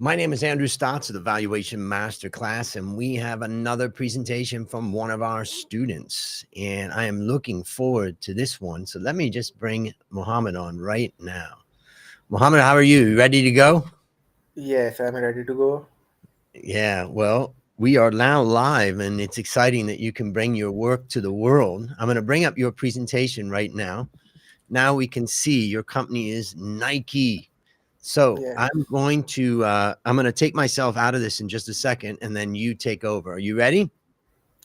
My name is Andrew Stotts of the Valuation Master Class, and we have another presentation from one of our students. And I am looking forward to this one. So let me just bring Mohammed on right now. Mohammed, how are you? You ready to go? Yes, I'm ready to go. Yeah, well, we are now live, and it's exciting that you can bring your work to the world. I'm going to bring up your presentation right now. Now we can see your company is Nike. So Yeah. I'm going to take myself out of this in just a second, and then you take over. Are you ready?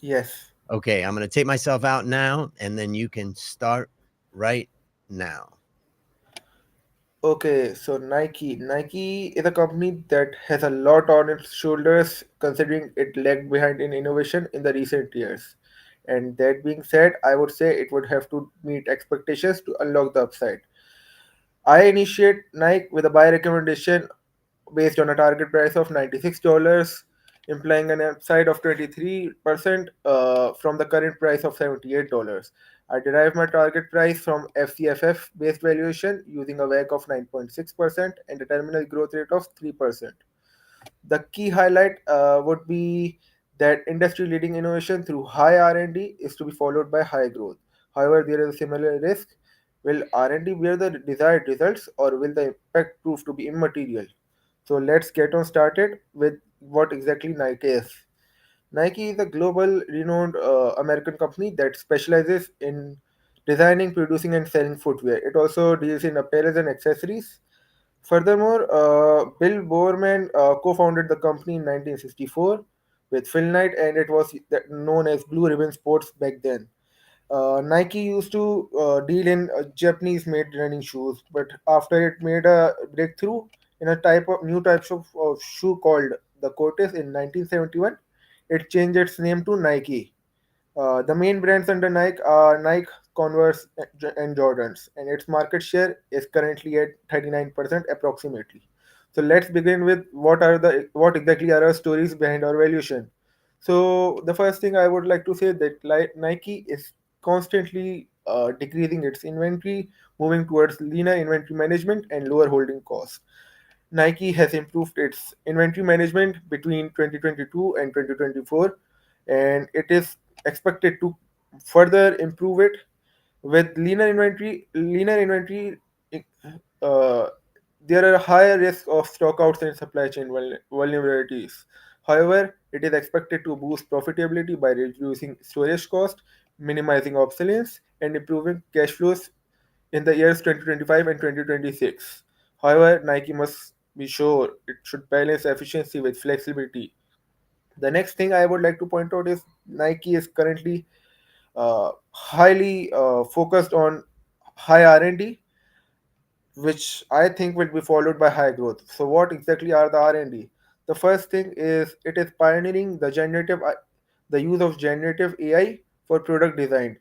Yes. Okay, I'm going to take myself out now, and then you can start right now. Okay, so Nike. Nike is a company that has a lot on its shoulders considering it lagged behind in innovation in the recent years. And that being said, I would say it would have to meet expectations to unlock the upside. I initiate Nike with a buy recommendation based on a target price of $96, implying an upside of 23% from the current price of $78. I derive my target price from FCFF based valuation using a WACC of 9.6% and a terminal growth rate of 3%. The key highlight would be that industry-leading innovation through high R&D is to be followed by high growth. However, there is a similar risk. Will R&D bear the desired results, or will the impact prove to be immaterial? So let's get on started with what exactly Nike is. Nike is a global renowned American company that specializes in designing, producing, and selling footwear. It also deals in apparel and accessories. Furthermore, Bill Bowerman co-founded the company in 1964 with Phil Knight, and it was known as Blue Ribbon Sports back then. Nike used to deal in Japanese-made running shoes, but after it made a breakthrough in a type of new types of shoe called the Cortez in 1971, it changed its name to Nike. The main brands under Nike are Nike, Converse, and Jordans, and its market share is currently at 39% approximately. So let's begin with what exactly are our stories behind our valuation. So the first thing I would like to say that Nike is constantly decreasing its inventory, moving towards leaner inventory management and lower holding costs. Nike has improved its inventory management between 2022 and 2024, and it is expected to further improve it with leaner inventory. uh, there are higher risks of stockouts and supply chain vulnerabilities. However, it is expected to boost profitability by reducing storage cost, minimizing obsolescence, and improving cash flows in the years 2025 and 2026. However, Nike must be sure it should balance efficiency with flexibility. The next thing I would like to point out is Nike is currently highly focused on high R&D, which I think will be followed by high growth. So, what exactly are the R&D? The first thing is it is pioneering the use of generative AI for product design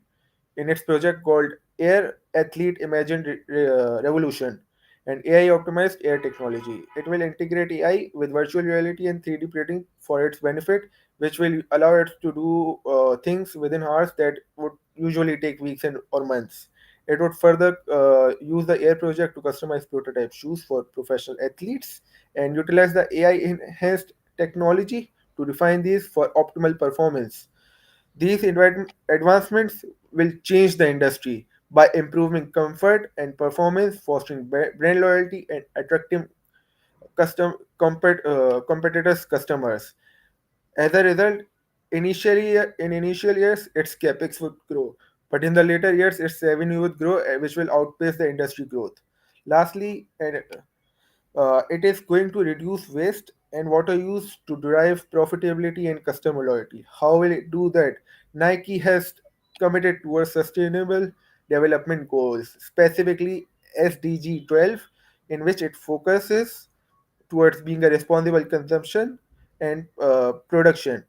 in its project called Air Athlete Imagine Revolution and AI optimized air technology. It will integrate AI with virtual reality and 3D printing for its benefit, which will allow it to do things within hours that would usually take weeks or months. It would further use the Air project to customize prototype shoes for professional athletes and utilize the AI enhanced technology to refine these for optimal performance. These advancements will change the industry by improving comfort and performance, fostering brand loyalty, and attracting competitors' customers. As a result, in initial years, its capex would grow, but in the later years, its revenue would grow, which will outpace the industry growth. Lastly, and it is going to reduce waste and water use to drive profitability and customer loyalty. How will it do that? Nike has committed towards sustainable development goals, specifically SDG 12, in which it focuses towards being a responsible consumption and production.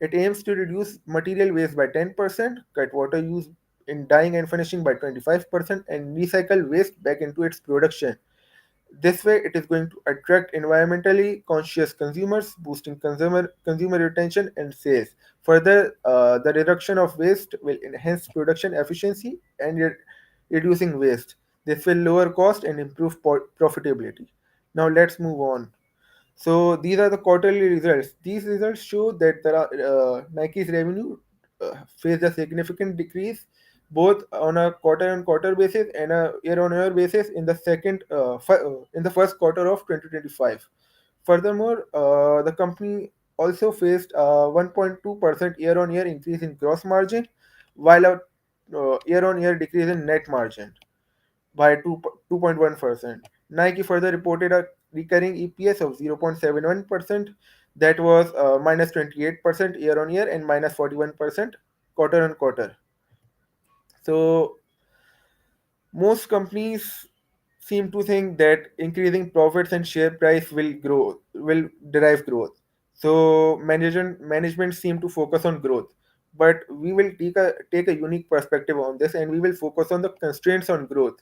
It aims to reduce material waste by 10%, cut water use in dyeing and finishing by 25%, and recycle waste back into its production. This way, it is going to attract environmentally conscious consumers, boosting consumer retention and sales. Further, the reduction of waste will enhance production efficiency and reducing waste. This will lower cost and improve profitability. Now, let's move on. So these are the quarterly results. These results show that Nike's revenue faced a significant decrease both on a quarter-on-quarter basis and a year-on-year basis in in the first quarter of 2025. Furthermore, the company also faced a 1.2% year-on-year increase in gross margin, while a year-on-year decrease in net margin by 2.1%. Nike further reported a recurring EPS of 0.71%, that was minus 28% year on year and minus 41% quarter on quarter. So most companies seem to think that increasing profits and share price will derive growth. So management seem to focus on growth, but we will take a unique perspective on this, and we will focus on the constraints on growth.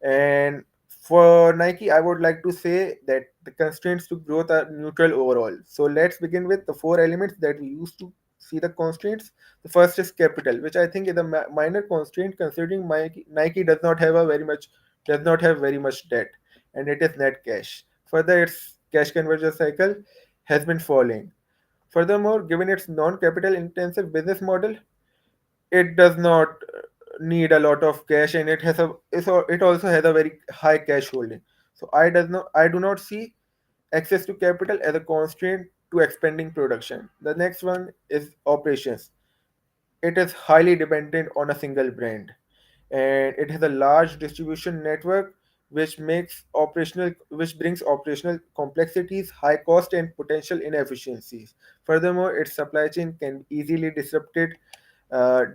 And for Nike, I would like to say that the constraints to growth are neutral overall. So let's begin with the four elements that we use to see the constraints. The first is capital, which I think is a minor constraint considering Nike does not have very much debt, and it is net cash. Further, its cash conversion cycle has been falling. Furthermore, given its non-capital intensive business model, it does not need a lot of cash, and it also has a very high cash holding. So I do not see access to capital as a constraint to expanding production. The next one is operations. It is highly dependent on a single brand, and it has a large distribution network which brings operational complexities, high cost, and potential inefficiencies. Furthermore, its supply chain can easily disrupted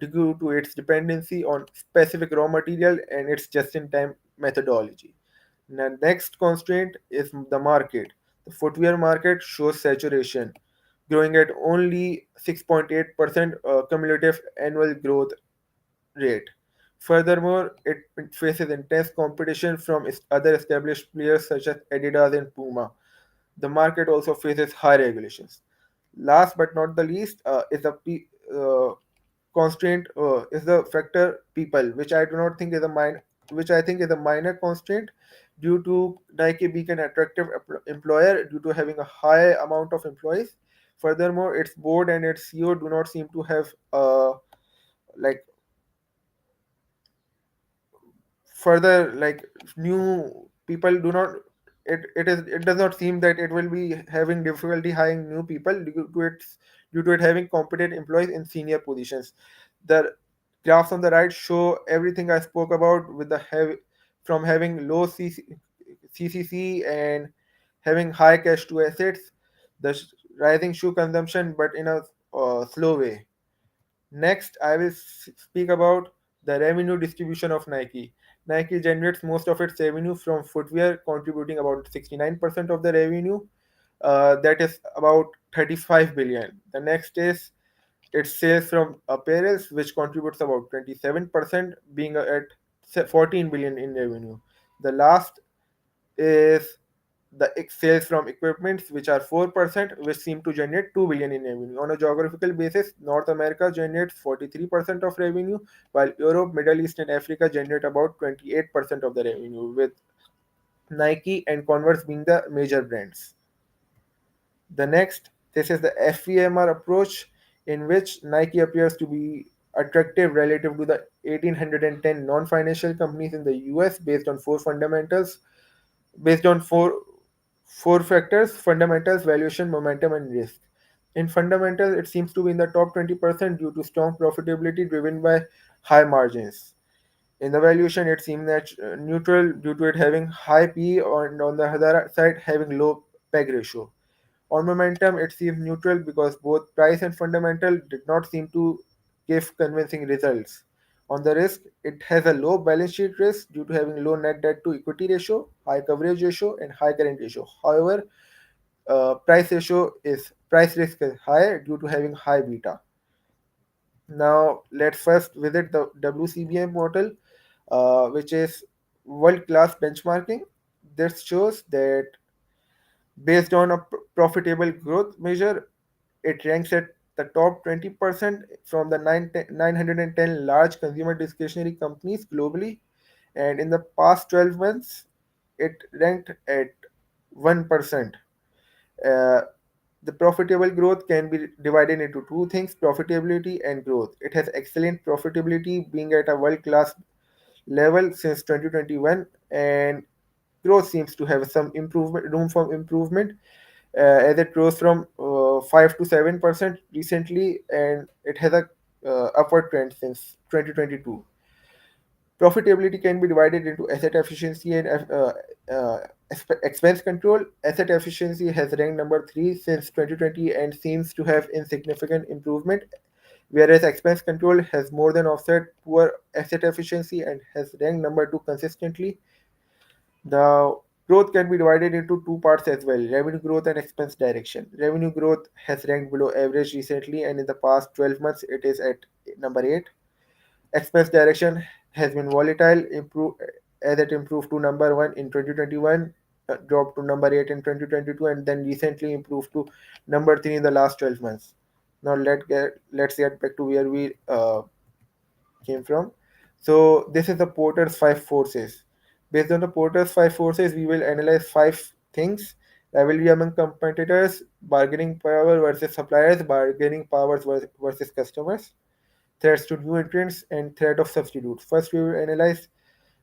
due to its dependency on specific raw material and its just-in-time methodology. The next constraint is the market. The footwear market shows saturation, growing at only 6.8% cumulative annual growth rate. Furthermore, it faces intense competition from other established players such as Adidas and Puma. The market also faces high regulations. Last but not the least constraint is the factor people, which I think is a minor constraint due to Nike being an attractive employer due to having a high amount of employees. Furthermore, its board and its CEO do not seem to have like further like new people do not it does not seem that it will be having difficulty hiring new people due to it having competent employees in senior positions. The graphs on the right show everything I spoke about with the from having low CCC and having high cash to assets, the rising shoe consumption, but in a slow way. Next, I will speak about the revenue distribution of Nike. Nike generates most of its revenue from footwear, contributing about 69% of the revenue. That is about 35 billion. The next is its sales from apparels, which contributes about 27%, being at 14 billion in revenue. The last is the sales from equipments, which are 4%, which seem to generate 2 billion in revenue. On a geographical basis, North America generates 43% of revenue, while Europe, Middle East, and Africa generate about 28% of the revenue, with Nike and Converse being the major brands. The next, this is the FEMR approach, in which Nike appears to be attractive relative to the 1810 non-financial companies in the US based on four factors: fundamentals, valuation, momentum, and risk. In fundamentals, it seems to be in the top 20% due to strong profitability driven by high margins. In the valuation, it seems neutral due to it having high P and on the other side having low PEG ratio. On momentum, it seems neutral because both price and fundamental did not seem to give convincing results. On the risk, it has a low balance sheet risk due to having low net debt to equity ratio, high coverage ratio, and high current ratio. However, price risk is higher due to having high beta. Now, let's first visit the WCBM model, which is world-class benchmarking. This shows that based on a profitable growth measure, it ranks at the top 20% from the 910 large consumer discretionary companies globally. And in the past 12 months, it ranked at 1%. Uh, the profitable growth can be divided into two things: profitability and growth. It has excellent profitability, being at a world class level since 2021, and growth seems to have some improvement room for improvement as it rose from 5 to 7% recently, and it has a upward trend since 2022. Profitability can be divided into asset efficiency and expense control. Asset efficiency has ranked number 3 since 2020 and seems to have insignificant improvement, whereas expense control has more than offset poor asset efficiency and has ranked number 2 consistently. The growth can be divided into two parts as well: revenue growth and expense direction. Revenue growth has ranked below average recently, and in the past 12 months, it is at number 8. Expense direction has been volatile, as it improved to number 1 in 2021, dropped to number 8 in 2022, and then recently improved to number 3 in the last 12 months. Now let's get back to where we came from. So this is the Porter's five forces. Based on the Porter's five forces, we will analyze five things: rivalry among competitors, bargaining power versus suppliers, bargaining powers versus customers, threats to new entrants, and threat of substitutes. First, we will analyze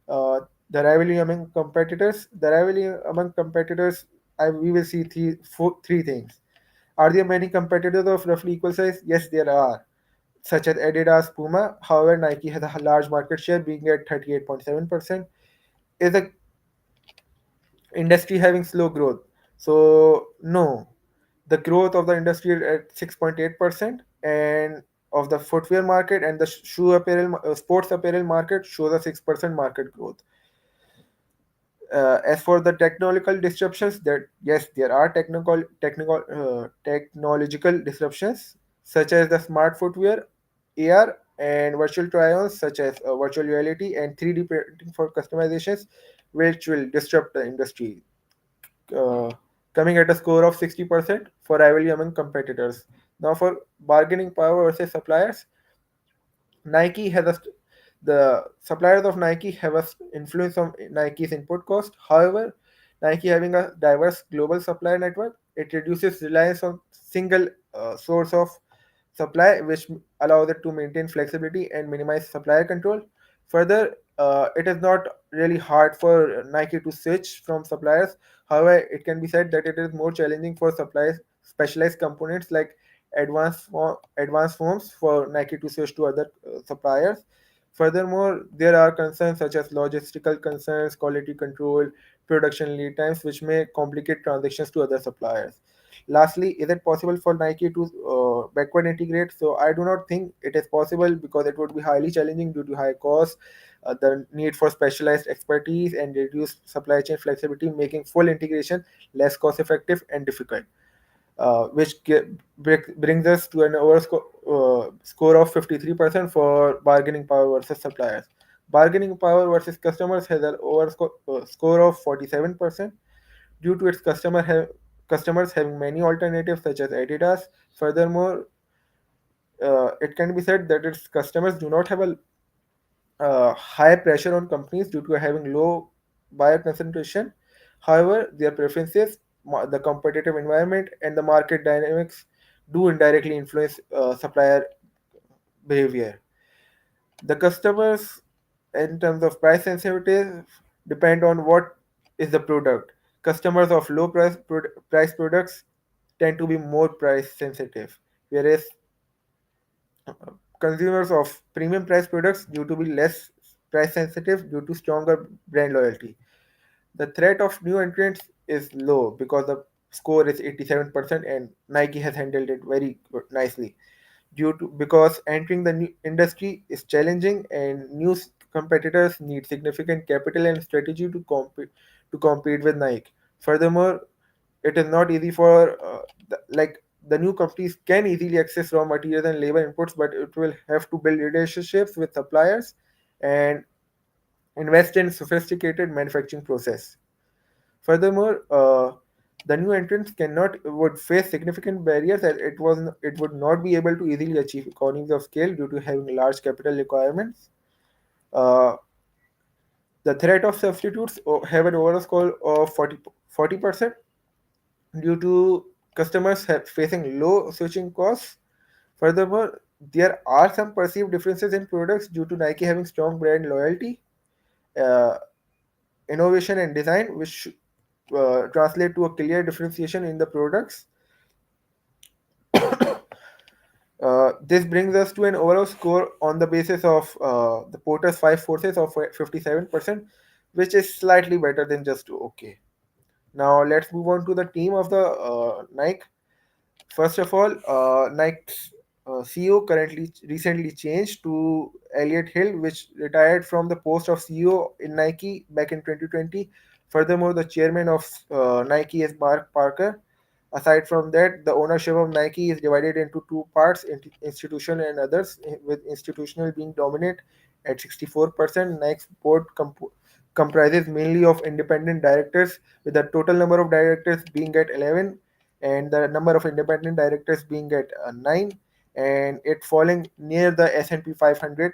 uh, the rivalry among competitors. The rivalry among competitors, we will see three things. Are there many competitors of roughly equal size? Yes, there are, such as Adidas, Puma. However, Nike has a large market share, being at 38.7%. Is the industry having slow growth? So, no. The growth of the industry is at 6.8%, and of the footwear market and the sports apparel market shows a 6% market growth. As for the technological disruptions, that yes, there are technological disruptions such as the smart footwear, AR, and virtual try-ons such as virtual reality and 3D printing for customizations, which will disrupt the industry. Uh, Coming at a score of 60% for rivalry among competitors. Now, for bargaining power versus suppliers, Nike has the suppliers of Nike have a influence on Nike's input cost. However, Nike having a diverse global supplier network, it reduces reliance on single source of supply, which allows it to maintain flexibility and minimize supplier control. Further, it is not really hard for Nike to switch from suppliers. However, it can be said that it is more challenging for suppliers specialized components like advanced forms for Nike to switch to other suppliers. Furthermore, there are concerns such as logistical concerns, quality control, production lead times, which may complicate transactions to other suppliers. Lastly, is it possible for Nike to backward integrate? So I do not think it is possible because it would be highly challenging due to high costs, the need for specialized expertise, and reduced supply chain flexibility, making full integration less cost effective and difficult. Brings us to an score of 53% for bargaining power versus suppliers. Bargaining power versus customers has an score of 47% due to its customers having many alternatives such as Adidas. Furthermore, it can be said that its customers do not have a high pressure on companies due to having low buyer concentration. However, their preferences, the competitive environment, and the market dynamics do indirectly influence supplier behavior. The customers, in terms of price sensitivity, depend on what is the product. Customers of price products tend to be more price sensitive, whereas consumers of premium price products due to be less price sensitive due to stronger brand loyalty. The threat of new entrants is low because the score is 87% and Nike has handled it very nicely due to because entering the new industry is challenging and competitors need significant capital and strategy to compete with Nike. Furthermore, it is not easy for the new companies can easily access raw materials and labor inputs, but it will have to build relationships with suppliers and invest in sophisticated manufacturing process. Furthermore, the new entrants cannot would face significant barriers as it would not be able to easily achieve economies of scale due to having large capital requirements. Uh, the threat of substitutes have an overall score of 40%. due to customers facing low switching costs. Furthermore, there are some perceived differences in products due to Nike having strong brand loyalty, uh, innovation, and design, which translate to a clear differentiation in the products. This brings us to an overall score on the basis of the Porter's five forces of 57%, which is slightly better than just okay. Now let's move on to the team of the Nike. First of all, Nike's CEO currently recently changed to Elliot Hill, which retired from the post of CEO in Nike back in 2020. Furthermore, the chairman of Nike is Mark Parker. Aside from that, the ownership of Nike is divided into two parts, institutional and others, with institutional being dominant at 64%. Nike's board comprises mainly of independent directors, with the total number of directors being at 11 and the number of independent directors being at 9, and it falling near the S&P 500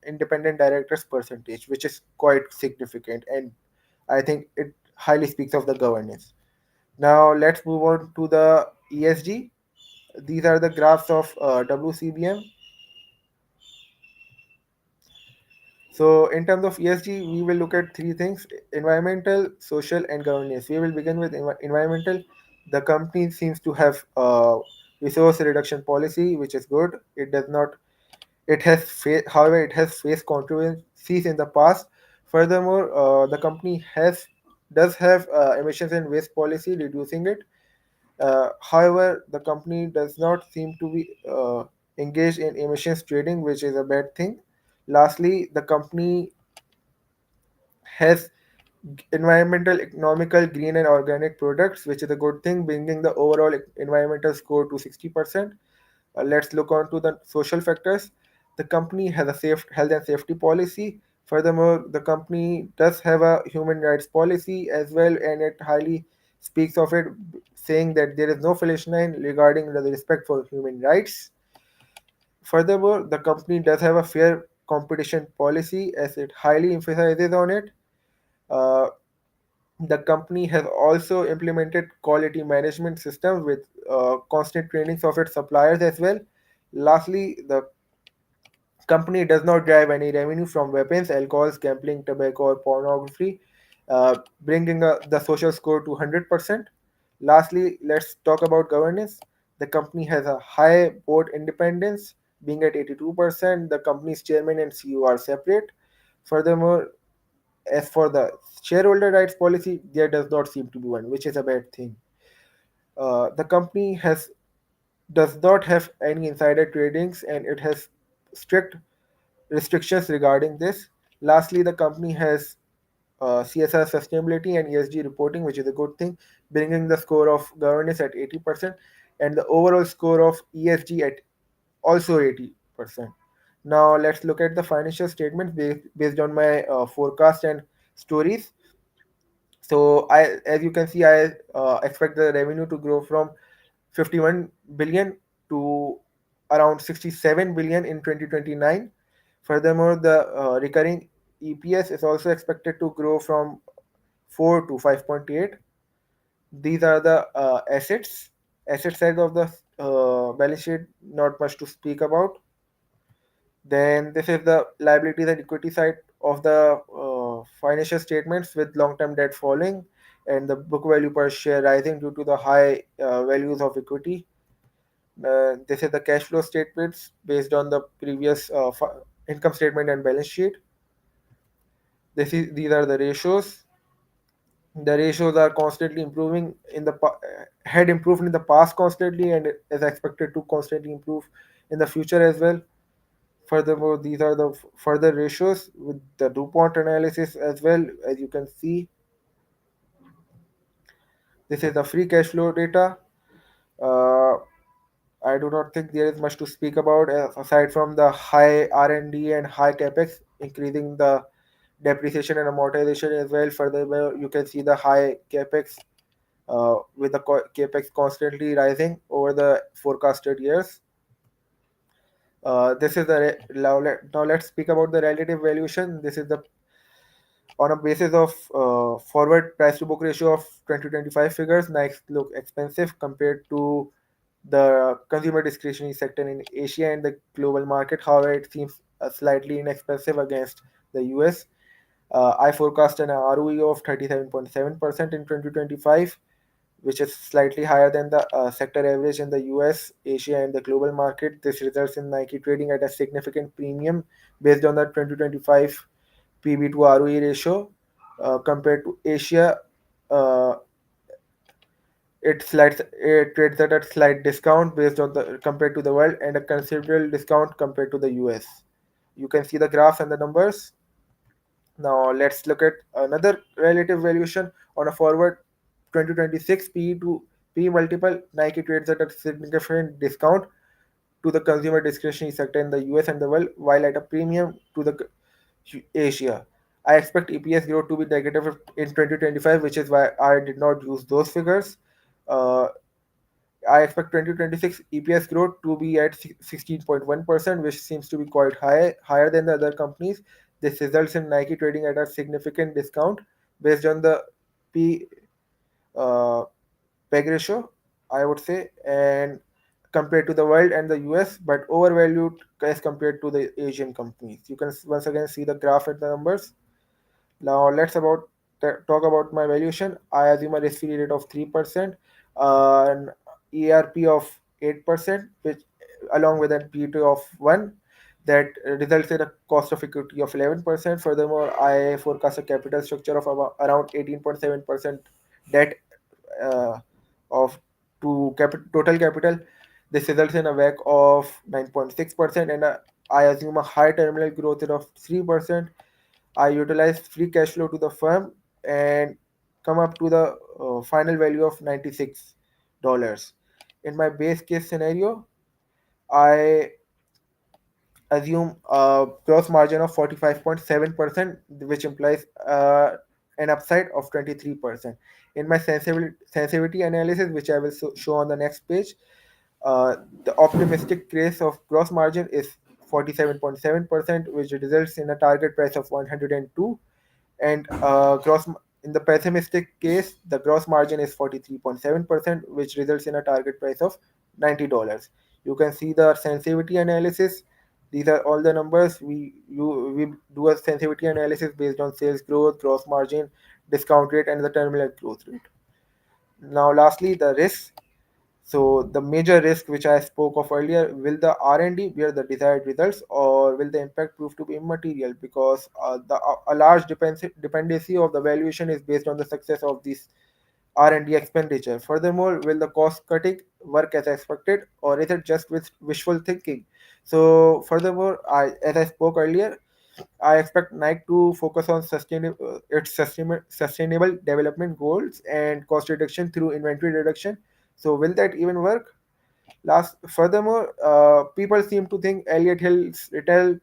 independent directors percentage, which is quite significant, and I think it highly speaks of the governance. Now let's move on to the ESG. These are the graphs of WCBM. So, in terms of ESG, we will look at three things: environmental, social, and governance. We will begin with environmental. The company seems to have a resource reduction policy, which is good. It does not, however, it has faced controversies in the past. Furthermore, the company does have emissions and waste policy, reducing it. However, the company does not seem to be engaged in emissions trading, which is a bad thing. Lastly, the company has environmental, economical, green, and organic products, which is a good thing, bringing the overall environmental score to 60%. Let's look on to the social factors. The company has a safe health and safety policy. Furthermore, the company does have a human rights policy as well, and it highly speaks of it, saying that there is no finish line regarding the respect for human rights. Furthermore, the company does have a fair competition policy as it highly emphasizes on it. Uh, the company has also implemented quality management systems with constant trainings of its suppliers as well. Lastly, the company does not drive any revenue from weapons, alcohols, gambling, tobacco, or pornography, bringing the social score to 100%. Lastly, let's talk about governance. The company has a high board independence, being at 82%. The company's chairman and CEO are separate. Furthermore, as for the shareholder rights policy, there does not seem to be one, which is a bad thing. The company has does not have any insider tradings, and it has strict restrictions regarding this. Lastly, the company has CSR sustainability and ESG reporting, which is a good thing, bringing the score of governance at 80% and the overall score of ESG at also 80%. Now, let's look at the financial statements based on my forecast and stories. So, as you can see, I expect the revenue to grow from 51 billion to around 67 billion in 2029. Furthermore, the recurring EPS is also expected to grow from 4 to 5.8. These are the assets. Asset side of the balance sheet, not much to speak about. Then this is the liabilities and equity side of the financial statements with long-term debt falling and the book value per share rising due to the high values of equity. This is the cash flow statements based on the previous income statement and balance sheet. These are the ratios. The ratios are constantly improving had improved in the past constantly and is expected to constantly improve in the future as well. Furthermore, these are the further ratios with the DuPont analysis as well. As you can see, this is the free cash flow data. Uh, I do not think there is much to speak about aside from the high R&D and high capex, increasing the depreciation and amortization as well. Furthermore, you can see the high capex with the capex constantly rising over the forecasted years. This is the now let's speak about the relative valuation. This is the On a basis of forward price to book ratio of 2025 figures, Nike look expensive compared to the consumer discretionary sector in Asia and the global market. However, it seems slightly inexpensive against the US. I forecast an ROE of 37.7% in 2025, which is slightly higher than the sector average in the US, Asia, and the global market. This results in Nike trading at a significant premium based on the 2025 PB to ROE ratio compared to Asia. Uh, it trades at a slight discount based on the compared to the world and a considerable discount compared to the US. You can see the graphs and the numbers. Now let's look at another relative valuation on a forward 2026 PE to P multiple. Nike trades at a significant discount to the consumer discretionary sector in the US and the world, while at a premium to the Asia. I expect EPS growth to be negative in 2025, which is why I did not use those figures. Uh, I expect 2026 EPS growth to be at 16.1%, which seems to be quite higher than the other companies. This results in Nike trading at a significant discount based on the P uh, PEG ratio, I would say, and compared to the world and the US, but overvalued as compared to the Asian companies. You can once again see the graph and the numbers. Now let's talk about my valuation. I assume a risk-free rate of 3%, an ERP of 8%, which along with an P2 of 1, that results in a cost of equity of 11%. Furthermore, I forecast a capital structure of around 18.7% debt uh, of total capital. This results in a WACC of 9.6%, and I assume a high terminal growth rate of 3%. I utilize free cash flow to the firm and come up to the final value of $96. In my base case scenario, I assume a gross margin of 45.7%, which implies an upside of 23%. In my sensitivity analysis, which I will show on the next page, uh, the optimistic case of gross margin is 47.7%, which results in a target price of 102, and in the pessimistic case, the gross margin is 43.7%, which results in a target price of $90. You can see the sensitivity analysis. These are all the numbers. We do a sensitivity analysis based on sales growth, gross margin, discount rate, and the terminal growth rate. Now, lastly, the risks. So the major risk which I spoke of earlier, will the R&D bear the desired results, or will the impact prove to be immaterial? Because a large dependency of the valuation is based on the success of this R&D expenditure. Furthermore, will the cost cutting work as expected, or is it just with wishful thinking? So furthermore, as I spoke earlier, I expect Nike to focus on sustainable development goals and cost reduction through inventory reduction. So will that even work? Furthermore, people seem to think Elliot Hill's retail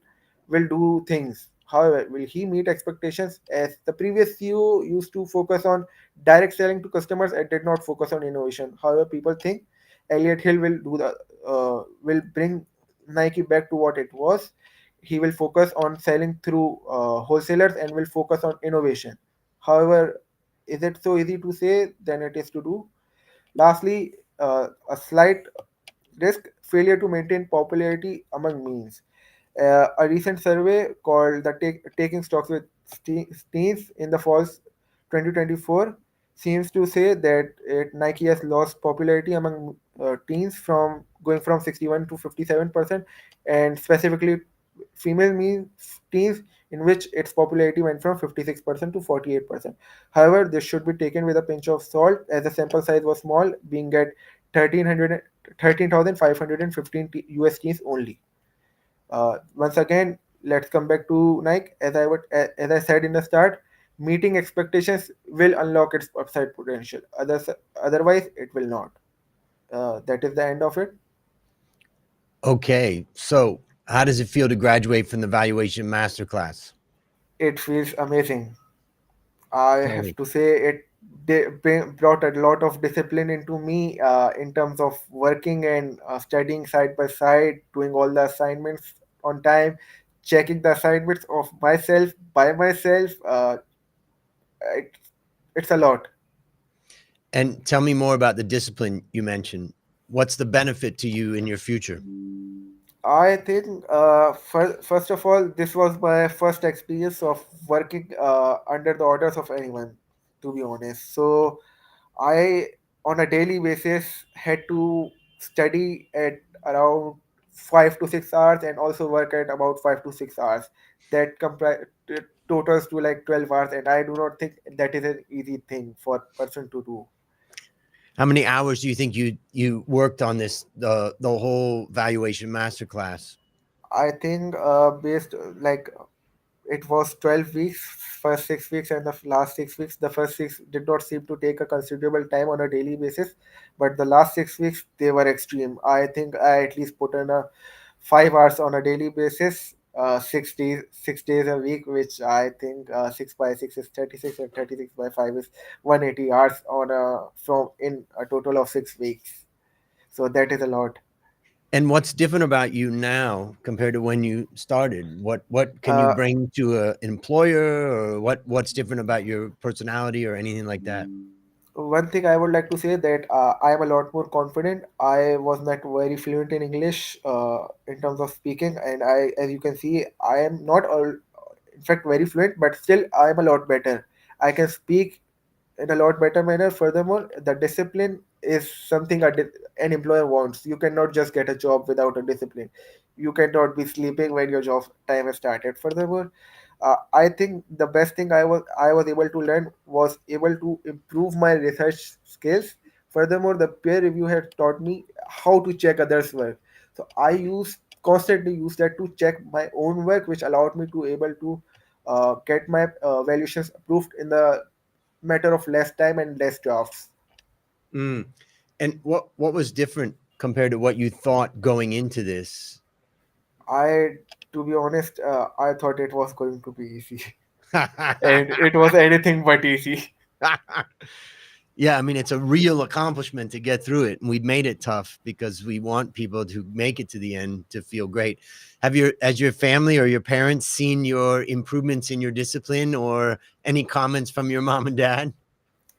will do things. However, will he meet expectations? As the previous CEO used to focus on direct selling to customers and did not focus on innovation. However, people think Elliot Hill will bring Nike back to what it was. He will focus on selling through wholesalers and will focus on innovation. However, is it so easy to say than it is to do? Lastly, a slight risk failure to maintain popularity among memes. A recent survey called the Taking Stocks with Teens in the fall 2024 seems to say that Nike has lost popularity among teens from going from 61 to 57%, and specifically female teens, in which its popularity went from 56% to 48%. However, this should be taken with a pinch of salt as the sample size was small, being at 1300 13,515 US teens only. Once again, let's come back to Nike. As I said in the start, meeting expectations will unlock its upside potential. Otherwise, it will not. That is the end of it. Okay, so how does it feel to graduate from the Valuation Master Class? It feels amazing. I have Okay. to say brought a lot of discipline into me in terms of working and studying side by side, doing all the assignments on time, checking the assignments of myself by myself. it, it's a lot. And tell me more about the discipline you mentioned. What's the benefit to you in your future? I think, first of all, this was my first experience of working under the orders of anyone, to be honest. So I, on a daily basis, had to study at around 5 to 6 hours and also work at about 5 to 6 hours. That totals to like 12 hours, and I do not think that is an easy thing for person to do. How many hours do you think you worked on this the whole valuation masterclass? I think based like it was 12 weeks, first 6 weeks and the last 6 weeks. The first six did not seem to take a considerable time on a daily basis, but the last 6 weeks they were extreme. I think I at least put in a 5 hours on a daily basis, 6 days, 6 days a week, which I think 6 by 6 is 36, and 36 by 5 is 180 hours on a from in a total of 6 weeks. So that is a lot. And what's different about you now compared to when you started? What can you Uh, bring to an employer, or what's different about your personality or anything like that? One thing I would like to say that I am a lot more confident. I was not very fluent in English in terms of speaking, and as you can see, I am not all, in fact, very fluent, but still I am a lot better. I can speak in a lot better manner. Furthermore, the discipline is something an employer wants. You cannot just get a job without a discipline. You cannot be sleeping when your job time has started. Furthermore, I think the best thing I was able to learn was able to improve my research skills. Furthermore, the peer review had taught me how to check others' work. So I constantly use that to check my own work, which allowed me to able to get my valuations approved in the matter of less time and less drafts. Mm. And what was different compared to what you thought going into this? I, to be honest, I thought it was going to be easy, and it was anything but easy. Yeah, I mean, it's a real accomplishment to get through it, and we made it tough because we want people to make it to the end to feel great. Has your family or your parents seen your improvements in your discipline, or any comments from your mom and dad?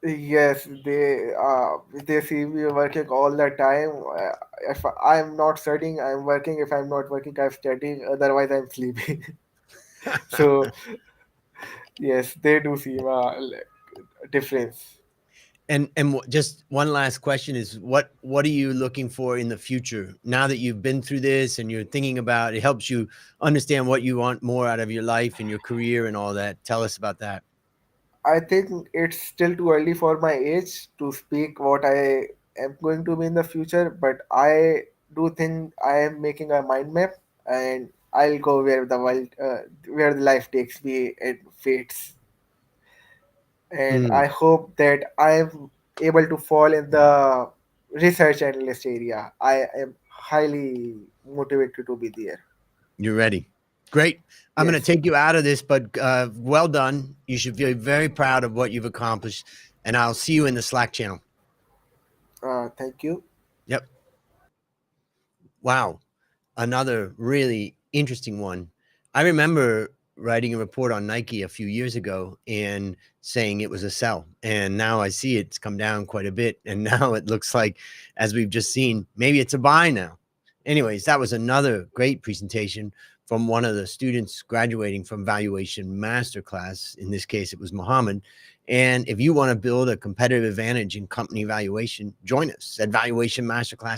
Yes, they see me working all the time. If I'm not studying, I'm working. If I'm not working, I'm studying. Otherwise, I'm sleeping. So yes, they do see a difference. And just one last question is, what are you looking for in the future now that you've been through this and you're thinking about it? Helps you understand what you want more out of your life and your career and all that. Tell us about that. I think it's still too early for my age to speak what I am going to be in the future, but I do think I am making a mind map, and I'll go where the life takes me and fates. And Mm, I hope that I'm able to fall in the research analyst area. I am highly motivated to be there. you're ready. Great. I'm going to Yes. take you out of this, but well done. You should feel very proud of what you've accomplished, and I'll see you in the Slack channel. Thank you. Yep. Wow. Another really interesting one. I remember writing a report on Nike a few years ago and saying it was a sell. And now I see it's come down quite a bit. And now it looks like, as we've just seen, maybe it's a buy now. Anyways, that was another great presentation from one of the students graduating from Valuation Master Class. In this case, it was Muhammad. And if you want to build a competitive advantage in company valuation, join us at Valuation Masterclass.